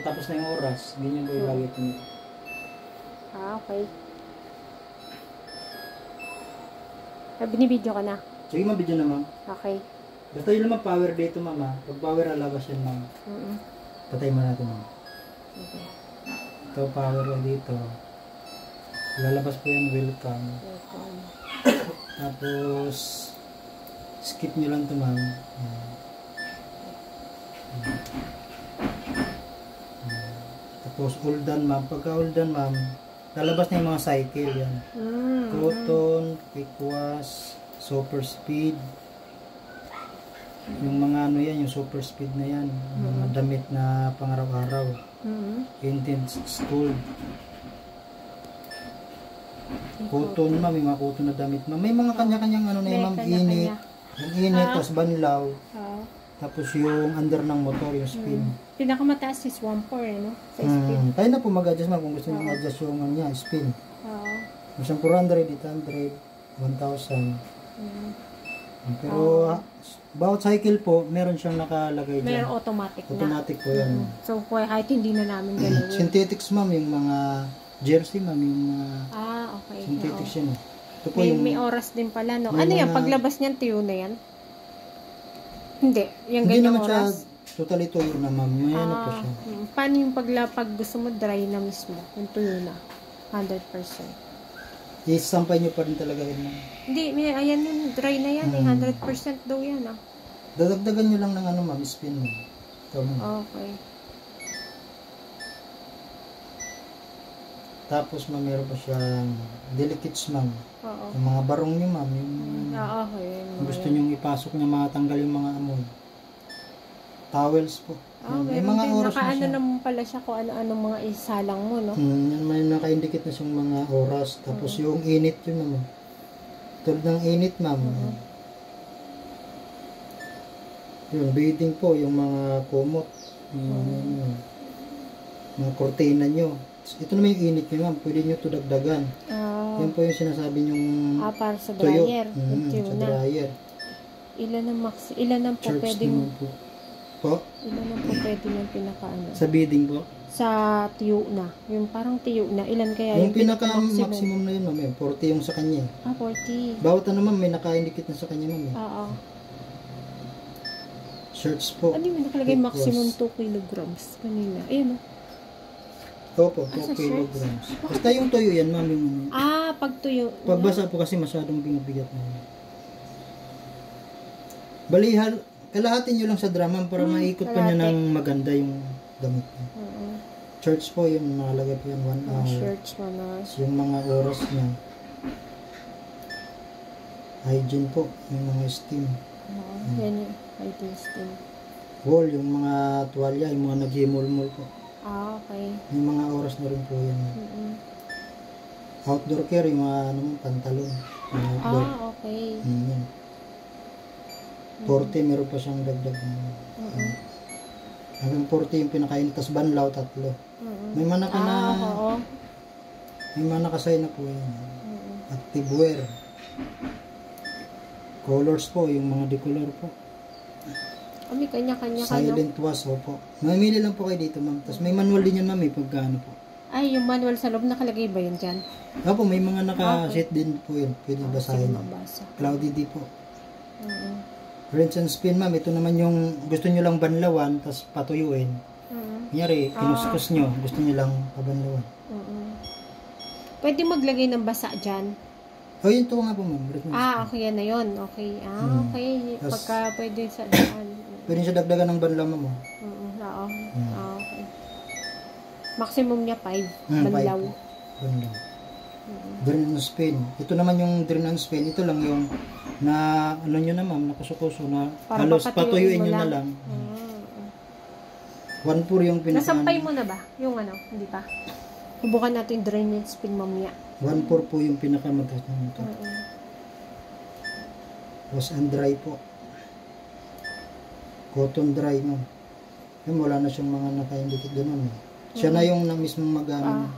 Tapos na yung oras, ganyan ko ilagay ito nito. Okay. Binibidyo ka na? Sige, mabidyo na ma'am. Okay. Basta yun naman power dito ma'am. Pag power alabas yan ma'am. Patay mo natin ma'am. Okay. Ito power lang dito. Lalabas po yan, welcome. Tapos skip nyo lang ito ma'am. Tapos all done ma'am. Pagka all done ma'am, lalabas na yung mga cycle yan. Cotton, quick wash, super speed. Yung mga ano yan, yung super speed na yan. Yung mga damit na pang-araw-araw. Intense school. Cotton ma'am, may mga cotton na damit ma'am. May mga kanya-kanyang ano na yun ma'am, init. Yung init, tapos banlaw. Tapos yung under ng motor, yung spin. Pinakamataas is 1.4 no? Sa spin. Kaya na po mag-adjust ma'am kung gusto nyo mag-adjust yung ano niya, spin. Isang 400, 800, 1,000. Pero bawat cycle po, meron siyang nakalagay dyan. Meron automatic na. Automatic po yan. So kahit hindi na namin galawin. Synthetics ma'am, yung mga jersey ma'am, yung mga okay. synthetics yan. Ito po may oras din pala, no? Ano yan? Paglabas niyan, tuyo na yan? Hindi. Yung hindi ganyang naman oras? Siya totally tuyo na ma'am. May ano po siya. Paano yung pag gusto mo dry na mismo? Yung tuyo na? 100%. Isampay nyo pa rin talaga yun ma'am. Hindi. Ayan yung dry na yan. 100% daw yan. Dadagdagan nyo lang ng ano ma'am, spin mo. Ito ma'am. Okay. Tapos ma'am, meron pa siyang delicates ma'am. Yung mga barong nyo ma'am. Yung gusto nyo ipasok na matanggal yung mga amoy. Towels po. May mga oras na siya. Naman pala siya kung ano-ano mga isalang mo, no? May naka-indicate na siyang mga oras. Tapos yung init yun ma'am. Tulad ng init ma'am. Yung beading po, yung mga kumot. Mga kortina nyo. Ito naman yung init nyo ma'am. Pwede nyo ito dagdagan. Yan po yung sinasabi nyong para sa dryer. sa dryer. Ilan ang po pwedeng po? Ilan ang po pwede ng pinaka-ano? Sa beading po? Sa tiyo na. Yung parang tiyo na. Ilan kaya yung pinaka-maximum na yun ma'am. 40 yung sa kanya. 40. Bawat ano ma'am, may naka-indicate na sa kanya ma'am. Shirts po. Ano yung nakalagay maximum 2 kilograms kanina? Ayun Opo, 2 kilograms. Basta yung tuyo yan ma'am. Pag tuyo. Pagbasa po kasi masyadong bigat na yun. Balihal, kalahatin nyo lang sa drama para maikot pa niya ng maganda yung damit niya. Shirts po yung nakalagay po yan 1 hour. Shirts 1 hour. Yung mga oras niya. Hygiene po, yung mga steam. Yan yung hygiene steam. Wall, yung mga tuwalya, yung mga nag-himol-mol po. Okay. Yung mga oras na rin po yan. Outdoor care, yung mga pantalon. Outdoor. Okay. 40, meron pa siyang dagdag. Hanggang 40 yung pinakainit, tas banlaw 3. May manaka na, may manakasay na po yan. Activewear. Colors po, yung mga decolor po. May kanya-kanya ka, Silent wash, po. Mamili lang po kayo dito, ma'am. Tapos may manual din yan, ma'am, pagkano po. Yung manual sa loob, nakalagay ba yun dyan? Opo, may mga naka-sheet din po yun. Pwede basahin. Cloudy D po. Rinse and spin, ma'am. Ito naman yung gusto nyo lang banlawan, tapos patuyuin. Kunyari, kinuskus nyo, gusto nyo lang pabanlawan. Pwede maglagay ng basa dyan? Yun to nga po, ma'am. Okay, yan na yun. Okay. Okay. Pagka pwede sa daan. Pwede siya dagdagan ng banlaw, ma'am. Okay. Maximum niya 5. Banlaw. Banlaw. Drain and spin. Ito naman yung drain and spin. Ito lang yung na ano nyo na ma'am, nakusukuso na halos patuyuin nyo na lang. 1-4 yung pinaka. Nasampay mo na ba? Yung ano, hindi pa? Subukan natin drain and spin mamaya. 1-4 po yung pinakamataas na ito. Wash and dry po. Cotton dry ma'am. Wala na siyang mga naka-indicate ganun eh. Siya na yung na mismong mag-ano.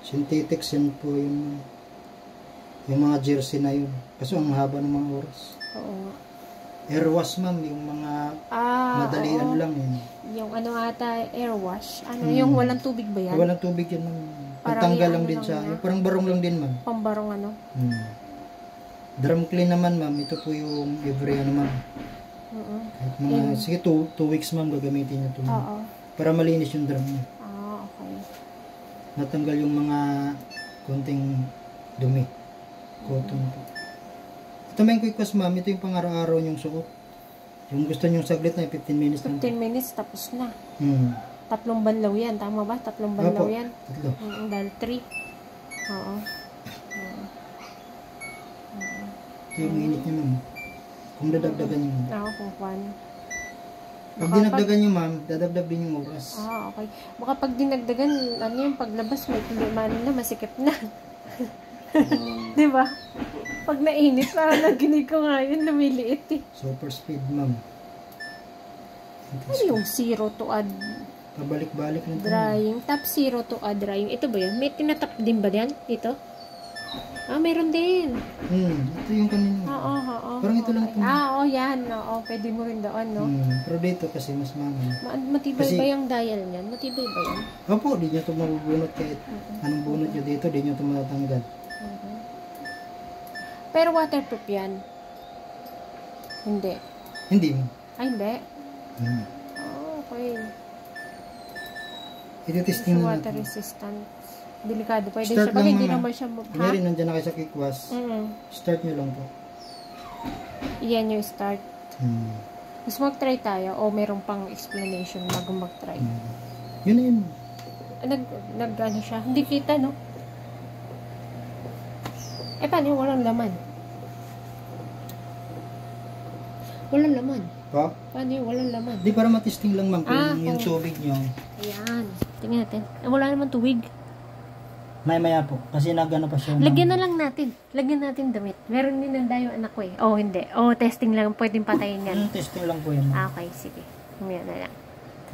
Synthetics yan po yung mga jersey na yun. Kasi ang haba ng mga oras. Air wash ma'am, yung mga madalian oo. lang yun. Yung ano ata, air wash. Ano, yung walang tubig ba yan? Walang tubig yan ma'am. Parang Pagtanggal yung lang ano din lang sa, niya. yung parang barong lang din ma'am. Pambarong ano? Drum clean naman ma'am, ito po yung every ano ma'am. Kahit mga, sige 2 weeks ma'am gagamitin nyo ito ma'am. Oo. Para malinis yung drum nyo. Okay. Natanggal yung mga konting dumi. Cotton po. Ito may quick wash ma'am, ito yung pang-araw-araw nyong suot. Yung gusto nyong saglit na 15 minutes lang. 15 minutes tapos na. 3 Hmm. banlaw yan, tama ba? 3 banlaw Opo, yan. 3. Dahil 3. Oo. Ito yung init nyo ma'am. Kung dadagdagan nyo ma'am. Kung paano. Pag dinagdagan nyo ma'am, dadagdag din yung oras. Okay. Baka pag dinagdagan, ano yung paglabas, may kuliman na, masikip na. Di ba? Pag nainit, parang naginig ko nga yun, lumiliit eh. Super speed ma'am. Ano yung 0 to add Pabalik-balik na ito. drying? Top 0 to add drying. Ito ba yan? May tinatap din ba yan? Dito? Mayroon din. Ito yung kanina. Oo. Parang ito lang ito. Yan. Pwede mo rin doon, no? Pero dito kasi mas mahal. Matibay Kasi- ba yung dial niyan? Matibay ba yan? Opo, di nyo ito mabubunot kahit anong bunot nyo dito, di nyo ito matatanggal. Pero waterproof yan? Hindi. Hindi mo. Hindi. Hmm. Okay. Iti-testing na Water natin. resistant. Delikado. Pwede Start siya. Pag lang hindi mga- naman siya Kunyari, nandiyan na kayo sa quick wash. Start nyo lang po. Yan yung start. Hmm. Mas mag-try tayo o meron pang explanation bago mag-try. Yun na yun. Nag-ano siya. Hindi kita, no? Paano yung walang laman? Walang laman. Pa? Paano yung walang laman? Di para matesting lang ma'am kung yung kung- tubig nyo. Ayan. Tingnan natin. Wala naman tuwig. Maya po. Kasi nagano pa siya. Lagyan na lang natin. Lagyan natin damit. Meron din nanda yung anak ko eh. Hindi. Testing lang. Pwedeng patayin yan. Testing lang po yan. Okay, sige. Humiyan na lang.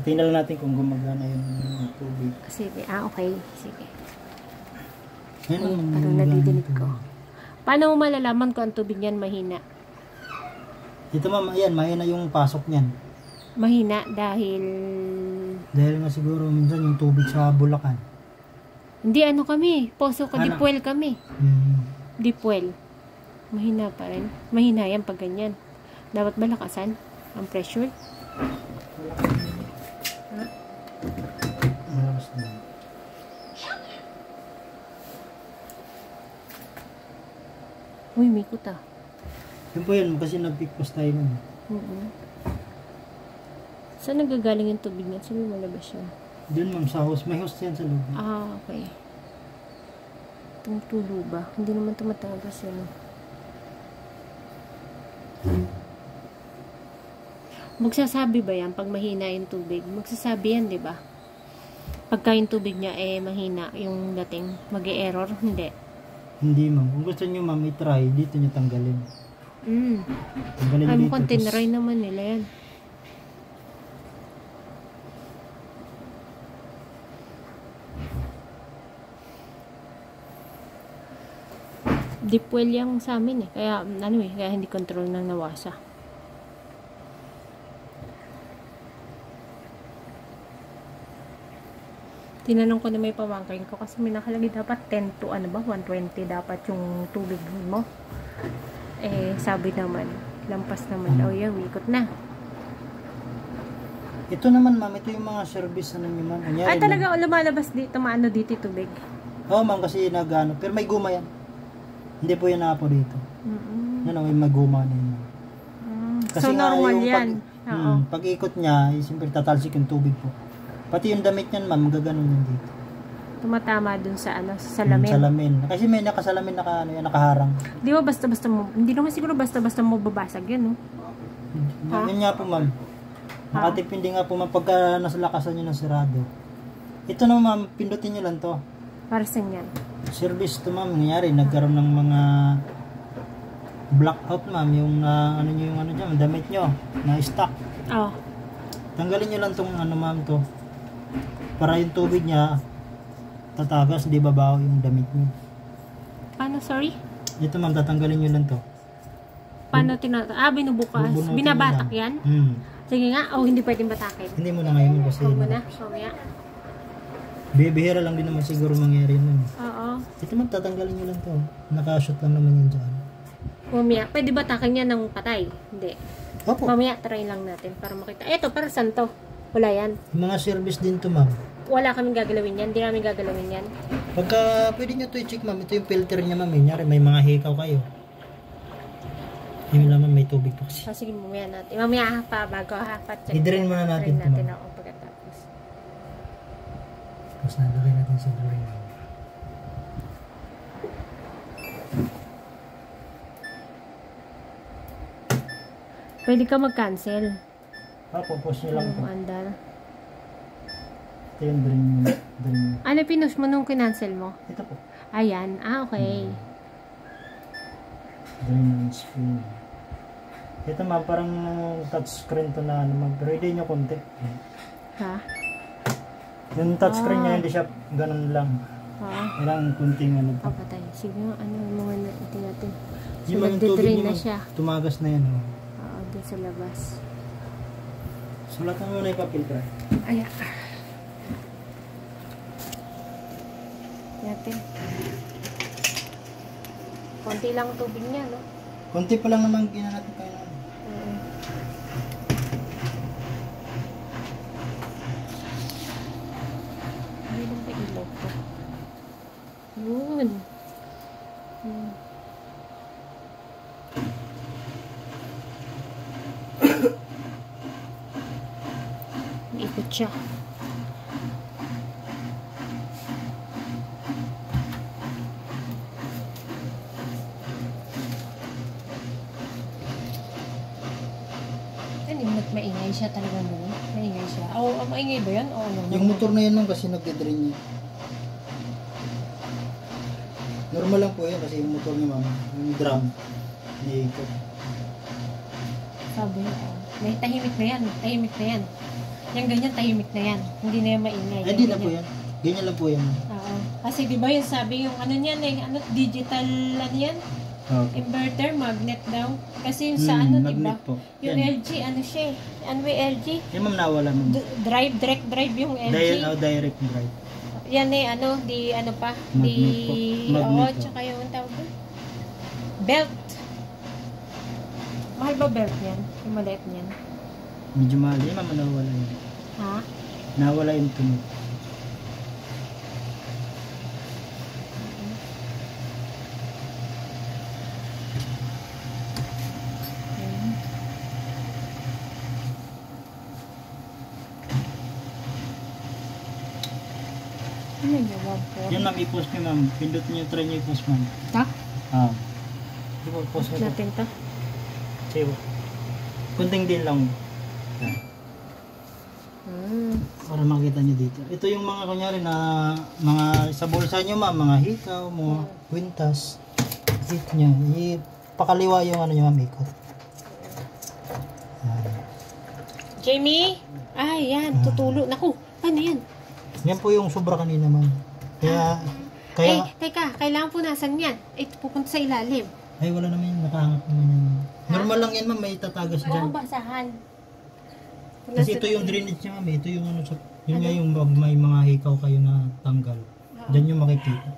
Tingnan lang natin kung gumagana yung tubig. Sige. Okay. Sige. Yan ang Parang nadidinig ko. Paano mo malalaman kung ang tubig niyan mahina? Ito ma'am, ayan, mahina yung pasok niyan. Mahina dahil... Dahil nga siguro minsan yung tubig sa Bulacan. Hindi kami. Poso ka. Ano? Deep kami. Deep well. Mahina pa rin. Mahina yan pag ganyan. Dapat malakasan ang pressure. Malakas na. Uy, may kuta. Yun po yan, kasi nag-pickpost tayo nun. Saan nagagaling yung tubig niya? Saan malabas siya? Doon ma'am, sa house. May house yan sa loob. Okay. Tumutulo ba? Hindi naman tumatanggas yun. Magsasabi ba yan pag mahina yung tubig? Magsasabi yan, di ba? Pagka yung tubig niya mahina yung dating, mag-e-error? Hindi. Hindi ma'am. Kung gusto nyo ma'am, i-try, dito nyo tanggalin. Tanggalin Ay, dito. mukhang tinry naman nila yan. Deep well yung sa amin eh. Kaya, kaya hindi control ng nawasa. Tinanong ko na may pamangkin ko kasi may nakalagay dapat 10 to 120 dapat yung tubig mo. Sabi naman, lampas naman daw yan, ikot na. Ito naman ma'am, ito yung mga service nyo ma'am. Kunyari, Talaga lumalabas dito, dito yung tubig. Oo ma'am, kasi nag-ano. Pero may guma yan. Hindi po yan nakapo dito. Yan may guma na yun. So normal yan. Pag-ikot niya, siyempre tatalsik yung tubig po. Pati yung damit niyan ma'am, magaganon yun dito. Tumatama dun sa salamin. Salamin. Kasi may nakasalamin nakaharang. Di ba basta-basta mo, hindi naman siguro basta-basta mo babasag yan, no? Yun nga po ma'am. Nakatipindi nga po ma'am pagka nasa lakasan nyo ng sarado. Ito naman ma'am, pindutin nyo lang to. Para saan yan? Service to ma'am. Nangyari, nagkaroon ng mga blackout ma'am. Yung dyan, damit nyo na stock. Tanggalin nyo lang tong ma'am to. Para yung tubig niya tatagas, di babaw yung damit nyo. Sorry? Ito ma'am, tatanggalin nyo lang to. Paano binubukas? Bubunutin Binabatak mo yan? lang. Sige nga. Hindi pwedeng batakin. Hindi mo na ngayon kasi Huwag mo na. Mamaya. bibihira lang din naman siguro mangyari nun. Oo. Ito man, tatanggalin nyo lang to. Nakashoot lang naman yun dyan. Mamaya. Pwede batakin yan ng patay? Hindi. Opo. Mamaya, try lang natin para makita. Eto, para saan to? Wala yan. Yung mga service din to, ma'am. Wala kaming gagalawin yan. Hindi namin gagalawin yan. Pagka pwede nyo to i-check, ma'am. Ito yung filter niya, ma'am. Nyari, may mga hikaw kayo. Yun lang, ma'am. May tubig pa kasi. Sige, mamaya natin. Mamaya pa, bago pa-check. I-drain muna natin Drain natin ma'am. ako pagkatapos. Tapos nalagay natin sa drain. Pwede ka mag-cancel. Post nyo lang to. Andal. Ito yung drain. Ano pinush mo nung kinancel mo? Ito po. Ayan. Okay. Drain screen. Ito ma'am, parang touchscreen to na naman. Pero hindi nyo konti. Ha? Yung touchscreen niya, hindi siya ganun lang. Ilang kunting ano to. Papatay. Sige nga, ano yung mga natin. So, Yung mga tubig nagde-drain niya, na ma'am, siya. tumagas na yan. Oh. Oo, dun sa labas. Sulatan mo na yung papel ka. Ayan. Natin. Konti lang tubig niya, no? Konti pa lang naman gina natin kayo na. Hindi lang pa ilaw ko. Yun. Ikot siya. Maingay siya talaga mo. Maingay siya. Maingay ba yan? Yung motor na yan lang kasi nagde-drain niya. Normal lang po yan kasi yung motor niya ma'am, yung drum, niikot. Sabi niya, may tahimik na yan. Tahimik na yan. Yung ganyan, tahimik na yan. Hindi na yan maingay. Hindi na po yan. Ganyan lang po yan. Oo. Kasi di ba yung sabi yung ano niyan digital ano yan? Okay. Inverter, magnet daw. Kasi yung sa ano, di ba? Yung yan. LG, ano siya? Ano ba yung LG? Yan ma'am, nawala ma'am. Direct drive yung LG. Direct drive. Yan ano pa? Magnet po. Magnet Oo, po. tsaka yung tawag doon. Belt. Mahal ba belt niyan? Yung maliit niyan? Medyo mahal. Yan ma'am, nawala yun. Ha? Nawala yung tunog. Ano yung 1.4? Yan ma'am, i-post nyo ma'am. Pindot nyo, try nyo i-post ma'am. Ta? Di ba, post nyo. Natin ta? Sige. Kunting din lang. Yan. Para makita nyo dito. Ito yung mga kunyari na mga sa bulsa nyo ma'am, mga hikaw, mga kwintas. Dito nyo. Ipakaliwa yung ano nyo ma'am, ikot. Yan. Jamie? Ay, yan. Tutulo. Naku, ano yan? Yan po yung sobra kanina ma'am. Kaya, Teka, kailangan punasan yan. Pupunta sa ilalim. ay wala naman yung nakahangat naman yan. Normal lang yan ma'am, may tatagas dyan. Oo, basahan. Kasi ito yung drainage niya ma'am, ito yung ano, yun nga yung may mga hikaw kayo na tanggal. Diyan yung makikita.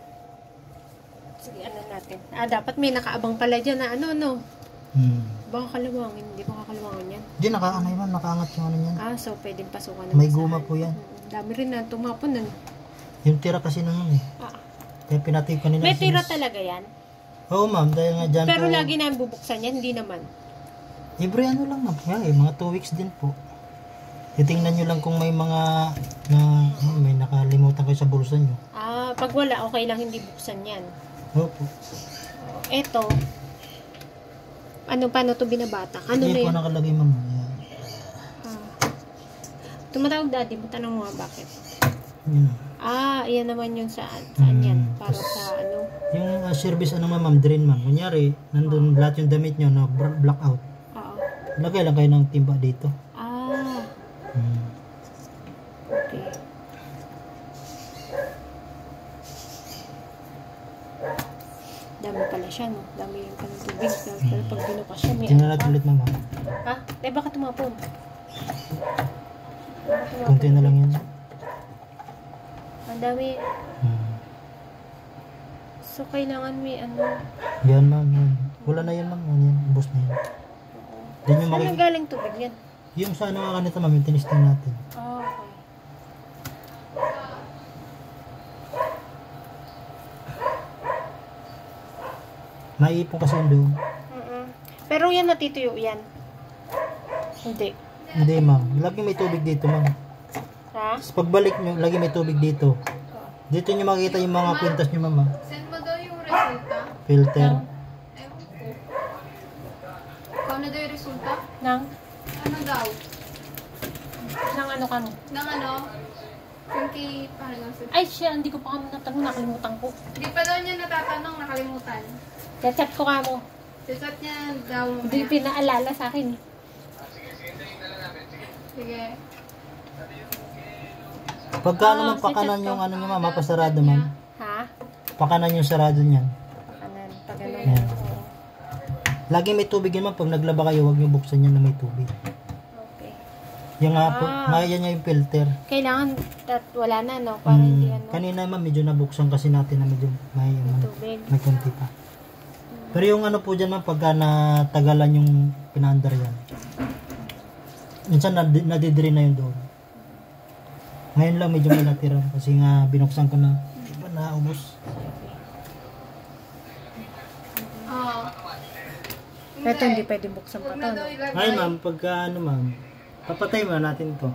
Sige, ano natin. Dapat may nakaabang pala dyan na ano. Baka kalawangin, hindi baka kalawangin yan. Diyan nakaanay ma'am, nakaangat yung ano yan. So pwedeng pasukan na. May guma po yan. Dami rin na, tumapon na. Yung tira kasi naman eh. Kaya pinatay ko nila. May tira talaga yan? Oo ma'am, dahil nga dyan Pero po. lagi namin bubuksan yan, hindi naman. Libre ano lang ma'am, mga 2 weeks din po. Titingnan nyo lang kung may mga may nakalimutan kayo sa bulsa nyo. Pag wala, okay lang hindi buksan yan. Opo. Eto, paano to binabatak? Ano na Yan po yun? nakalagay ma'am. Yan. Tumatawag dati, tanong mo nga bakit? Yun. Iyan naman yung saan yan? Para sa ano? Yung service ano ma'am, drain ma'am. Kunyari, nandun lahat yung damit nyo na blackout. Oo. Lagay lang kayo ng timba dito. Okay. Dami pala siya, no? Dami yung ng tubig. Pero pag binukas siya, may Tingnan natin ulit, mama. Ha? Eh, baka tumapon. Kunti na lang yun. Ang dami. So, kailangan may ano. Yan, ma'am. Yan. Wala na yan, ma'am. Yan. Ubus na yan. Then yung Saan galing tubig yan? Yung sa ano nga kanito, ma'am, yung tinisting natin. Oh, okay. Maiipon kasi yung doon. Pero yan natituyo yan. Hindi. Hindi, ma'am. Lagi may tubig dito, ma'am. Ha? Tapos pagbalik nyo, lagi may tubig dito. Dito nyo makikita yung mga kwintas nyo, ma'am. Send mo daw yung resulta. Filter. Ewan ko. Ikaw na daw yung resulta? Nang? Ano daw? Nang ano ka mo? Nang ano? Yung kay parang Ay, siya, hindi ko pa kami natanong, nakalimutan ko. Hindi pa daw niya natatanong, nakalimutan. Chat ko ka mo. Sisat niya daw mo. Hindi pinaalala sa akin. Sige. Pagka naman pakanan yung ano nyo, ma'am, mapasarado, ma'am. Ha? Pakanan yung sarado niyan. Kanan, pag ano Ayan. yan. Oo. Lagi may tubig yan, ma'am. Pag naglaba kayo, huwag nyo buksan yan na may tubig. Okay. Yung nga po, yan yung filter. Kailangan, wala na, no? Para hindi ano. Kanina, ma'am, medyo nabuksan kasi natin na medyo may, Tubig. may konti pa. Pero yung ano po dyan, ma'am, pagka natagalan yung pinaandar yan. Minsan nadidrain na yun doon. Ngayon lang medyo may natira kasi nga binuksan ko na. Diba naubos? Oo. Ito hindi pwede buksan pa Huwag to, na no? daw ilagay. Ay, ma'am, pagka ano, ma'am, papatay mo natin to.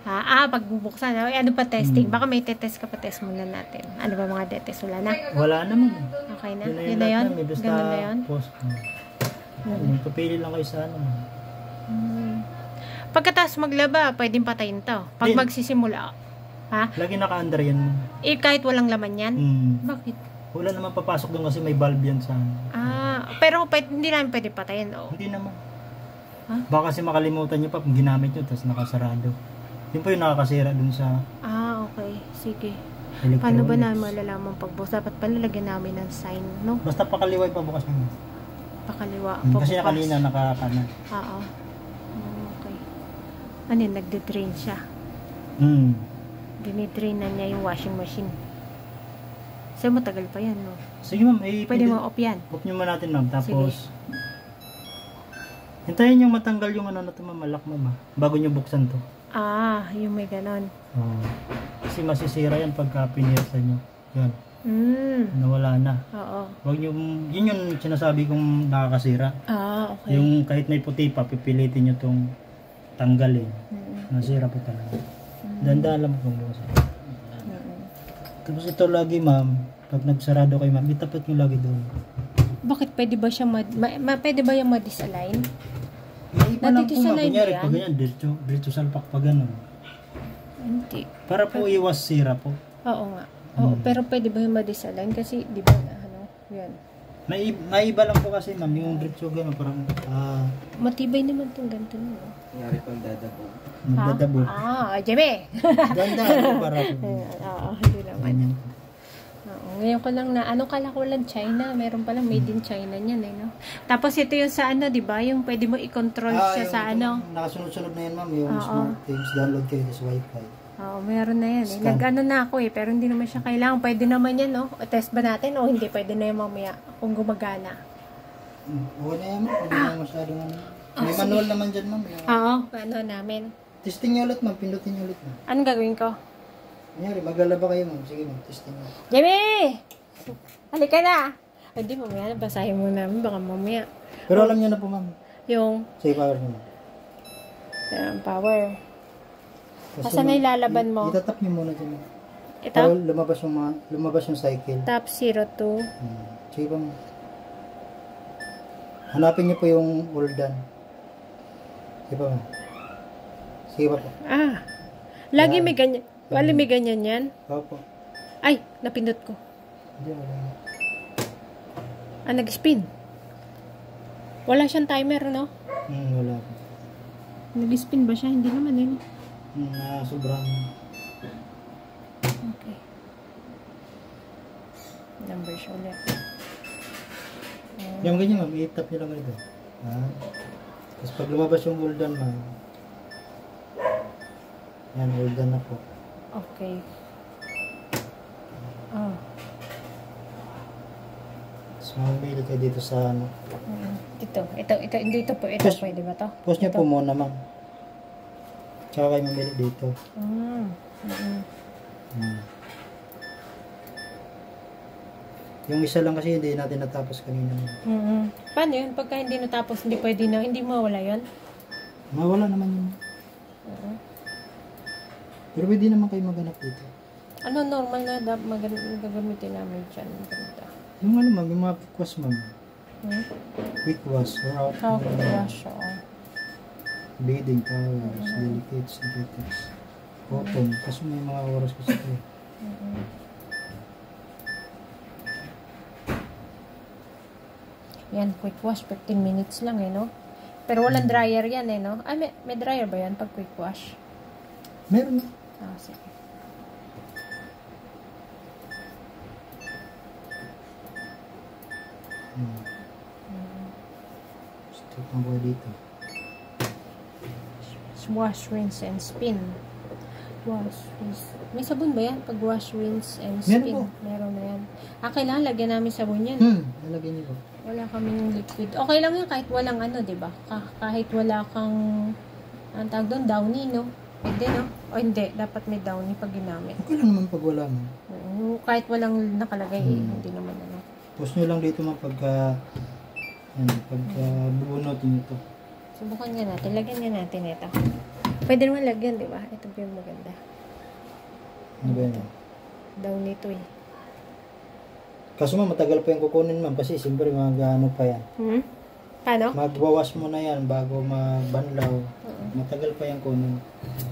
Ha? Pag bubuksan, ano pa testing? Baka may tetest ka pa, test muna natin. Ano ba mga detest? Wala na? Wala naman. Okay na? Yun Yun na yun? May basta Ganun na yun? post. Papili lang kayo sa ano. Pagkatapos maglaba, pwedeng patayin to. Pag Din. magsisimula, ha? Lagi naka-under yan, ma'am. Eh, kahit walang laman yan? Bakit? Wala naman papasok doon kasi may valve yan sa ano. Pero hindi namin pwede patayin, oh. Hindi naman. Ha? Baka kasi makalimutan nyo pa, ginamit nyo, tapos nakasarado. Yun po yung nakakasira dun sa Okay. Sige. electronics. Paano ba namin malalaman pagbukas? Dapat palalagyan namin ng sign, no? Basta pakaliway pa bukas nyo. Pakaliwa. Kasi pabukas. kanina nakakanan. Oo. Okay. Ano yun? Nagde-drain siya. Dinidrain na niya yung washing machine. So, matagal pa yan, no? Sige, ma'am. Pwede mo off yan. Off nyo muna natin, ma'am. Tapos, hintayin yung matanggal yung ano na ito, ma'am. Malak, ma'am. Bago nyo buksan to. Yung may ganon. Kasi masisira yan pagka pinirsa nyo. Yan. Nawala na. Oo. Wag nyo, yun yung sinasabi kong nakakasira. Okay. Yung kahit may puti pa, pipilitin nyo tong tanggalin. Nasira po talaga. Dandahan lang po bukas. Tapos ito lagi, ma'am, pag nagsarado kayo, ma'am, itapat nyo lagi doon. Bakit pwede ba siya pwede ba yung ma-disalign? May iba lang po, ma'am. Natitisalign Kunyari, ba yan? pag ganyan, dito salpak pa ganun. Hindi. Para po iwas sira po. Oo nga. Oo, pero pwede ba yung ma-disalign? Kasi, di ba, yan. May iba lang po kasi, ma'am, yung diretso gano'n, parang, Matibay naman itong ganito nyo. Nangyari pang dadabo. nagdadabo. Jeme! Dandahan po para po. Oo, hindi naman. Ganyan. Oo, ngayon ko lang na, kala ko lang China, meron palang made in China niyan, eh, no? Tapos ito yung sa di ba? Yung pwede mo i-control siya sa Nakasunod-sunod na yan, ma'am, yung Oo. smart things, download kayo sa wifi. Oo, meron na yan, eh. Scan. Na ako, eh, pero hindi naman siya kailangan. Pwede naman yan, no? O, test ba natin o hindi? Pwede na yung mamaya kung gumagana. Okay na yan, ma'am, hindi na masyadong ano. May manual naman dyan, ma'am. Oo, ano namin. Testing nyo ulit, ma'am, pindutin nyo ulit, ma'am. Anong gagawin ko? Kunyari, maglalaba kayo, ma'am. Sige, ma'am, testing nyo. Jimmy! Halika na! Hindi, mamaya na. Basahin mo namin. Baka mamaya. Pero alam nyo na po, ma'am. Yung Sige, power nyo, ma'am. power. Kasi, Asan na ilalaban mo? Itatap nyo muna dyan, ma'am. Ito? Para lumabas yung cycle. Top 02. Sige pa, ma'am. Hanapin nyo po yung all done. Sige pa, ma'am. Sige pa po. Lagi may ganyan. Wala may ganyan yan? Opo. Ay, napindot ko. Hindi, wala. Nag-spin. Wala siyang timer, no? Wala po. Nag-spin ba siya? Hindi naman, eh. Sobrang. Okay. Number siya ulit. Yung ganyan ma'am, i-tap nyo lang ganito. Tapos pag lumabas yung uldan ma'am, yan, uldan na po. Okay. Oh. Tapos mamili kayo dito sa ano. Dito po. Ito, Post- pwede ba to? Post nyo po muna ma'am. Tsaka kayo mamili dito. Yung isa lang kasi hindi natin natapos kanina. Paano yun? Pagka hindi natapos, hindi pwede na, hindi mawala yun? Mawala naman yun. Pero pwede naman kayo maganap dito. Ano normal na gagamitin namin dyan? Ganito. Yung ano ma'am, yung mga quick wash ma'am. Quick wash. Or out. Wash, oo. Bleeding towels, delicate synthetics. Cotton. Kaso may mga oras kasi ito. Yan, quick wash, 15 minutes lang no? Pero walang dryer yan no? Ay, may dryer ba yan pag quick wash? Meron na. Sige. Stop ang buhay dito. Wash, rinse, and spin. Wash, rinse. May sabon ba yan? Pag wash, rinse, and Meron spin. po. Meron na yan. Kailangan lagyan namin sabon yan. Nalagyan niyo po. Wala kaming liquid. Okay lang yan kahit walang diba? Kahit wala kang, ang tawag doon, downy, no? Pwede, no? O hindi, dapat may downy pag ginamit. Okay lang naman pag wala mo. Kahit walang nakalagay, hindi naman Post nyo lang dito mga pagka bubunutin ito. Subukan nga natin. Lagyan nga natin ito. Pwede naman lagyan, diba? Ito po yung maganda. Ano ba yun? Downy to Kaso matagal pa yung kukunin ma'am kasi siyempre mag-ano pa yan. Paano? Magwawash mo na yan bago magbanlaw. Matagal pa yung kunin.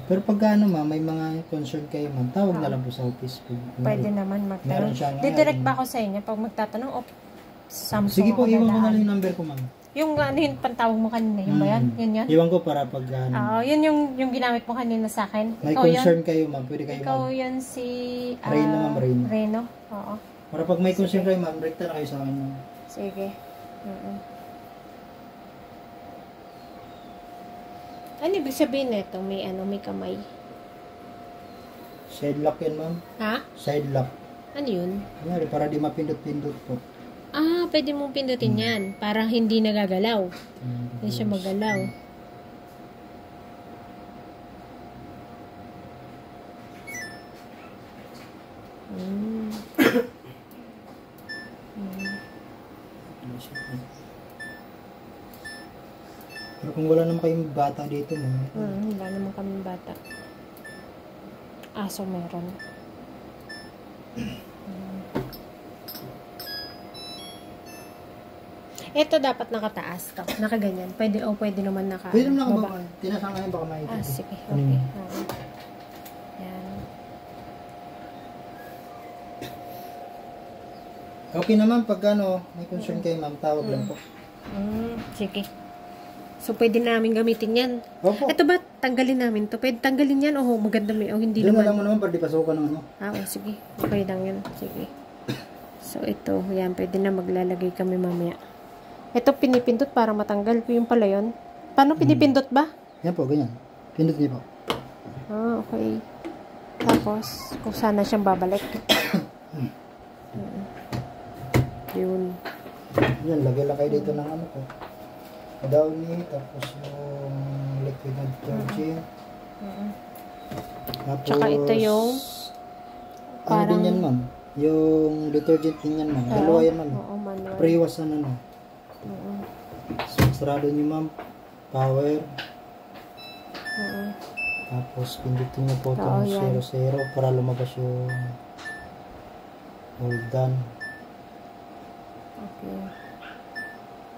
Pero pag may mga concern kayo ma'am, tawag na lang po sa office. Pwede naman magtanong. Meron siyang Didirect ba ako sa inyo pag magtatanong o Samsung? Sige po, o iwan ko na dadaan? lang yung number ko ma'am. Yung yung pantawag mo kanina, yun ba yan? Yun yan? Iwan ko para pag Yun yung ginamit mo kanina sa akin. may Ikaw concern yun? kayo ma'am, pwede kayo Ikaw ma'am. yun si... Reyno, ma'am, Reyno. Reyno? Oo. Para pag may concern kayo ma'am, rekta na kayo sa akin ma'am. Sige. Ano ibig sabihin na ito? May kamay. Side lock yan ma'am. Ha? Side lock. Ano yun? Kunyari, para di mapindot-pindot po. Pwede mong pindutin yan. Para hindi nagagalaw. Hindi siya magalaw. Pero kung wala naman kayong bata dito ma'am. Wala naman kaming bata. Aso meron. Ito dapat nakataas to. Nakaganyan. Pwede naman naka... Pwede naman baba. nakababa. Tinasangayan baka makikita. Sige. Okay. Yan. Okay naman pag may concern kayo ma'am, tawag lang po. Sige. So, pwede namin gamitin yan. Opo. Ito ba, tanggalin namin to? Pwede tanggalin yan? O maganda may, o hindi Doon na naman. lang mo naman para di pasukan ng ano. Sige. Okay lang yun. Sige. So, ito. Yan, pwede na maglalagay kami mamaya. Ito, pinipindot para matanggal. Yung pala yun. Paano pinipindot ba? Yan po, ganyan. Pindot niyo po. Okay. Tapos, kung sana siyang babalik. Yun. Yan, lagay lang kayo dito ng ano po. Downy, tapos yung liquid na detergent. Tapos, Tsaka ito yung ano din yan ma'am? Yung detergent din yan ma'am. Dalawa yan ma'am. Oo, manual. Pre-wash na So, sarado niyo ma'am. Power. Tapos, pindutin niyo po itong 0-0 para lumabas yung all done. Okay.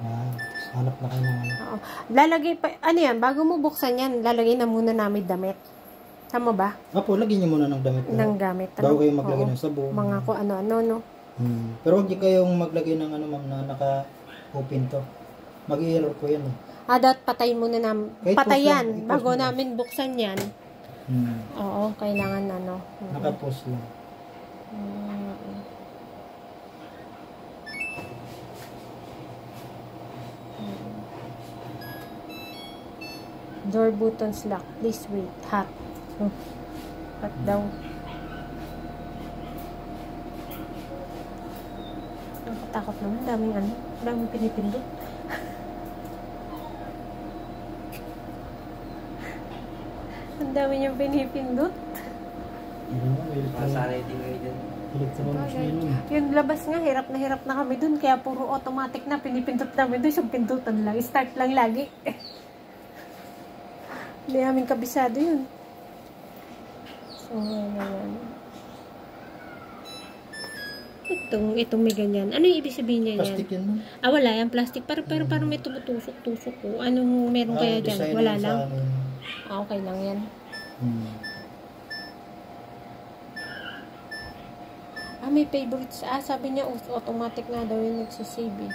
Yan. Hanap na kayo ng ano. Lalagay pa, ano yan, bago mo buksan yan, lalagay na muna namin damit. Tama ba? Opo, lagyan niyo muna ng damit. Ng gamit. Bago kayo maglagay ng sabon. Mga ko ano-ano, no? Pero huwag niyo kayong maglagay ng ano ma'am na naka-open to. Mag-i-error po yan. Dapat patayin muna namin. Kahit Patayan. post lang, Bago i-post mo. namin buksan yan. Oo, kailangan ano. Naka-post lang. Door buttons lock. Please wait. Hot. Hot daw. Nakatakot naman. Daming pinipindot. Ang dami niyang pinipindot. Masanay din ngayon dyan. Yung labas nga, hirap na kami dun. Kaya puro automatic na. Pinipindot namin dun. Isang pindutan lang. Start lang lagi. Hindi namin kabisado yun. So, ngayon. Itong may ganyan. Ano yung ibig sabihin niya yan? Plastic yan, ma'am. Wala yan. Plastic. Pero parang may tumutusok-tusok ko. Anong meron kaya dyan? Design Wala yan lang? sa amin. Okay lang yan. May favorites. Sabi niya, automatic nga daw yung nagsisave eh.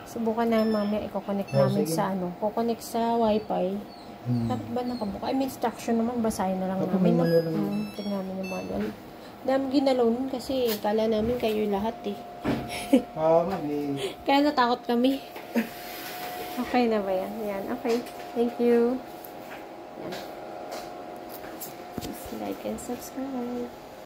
Subukan namin mamaya, i-connect namin sige. sa Kukonect sa wifi. Dapat ba nakabuka? May instruction naman, basahin na lang Opo, namin. may manual naman. Tignan namin yung manual. Dami ginalaw nun kasi kala namin kayo lahat eh. Ma'am, Kaya natakot kami. Okay na ba yan? Yan, okay. Thank you. Yan. Please like and subscribe.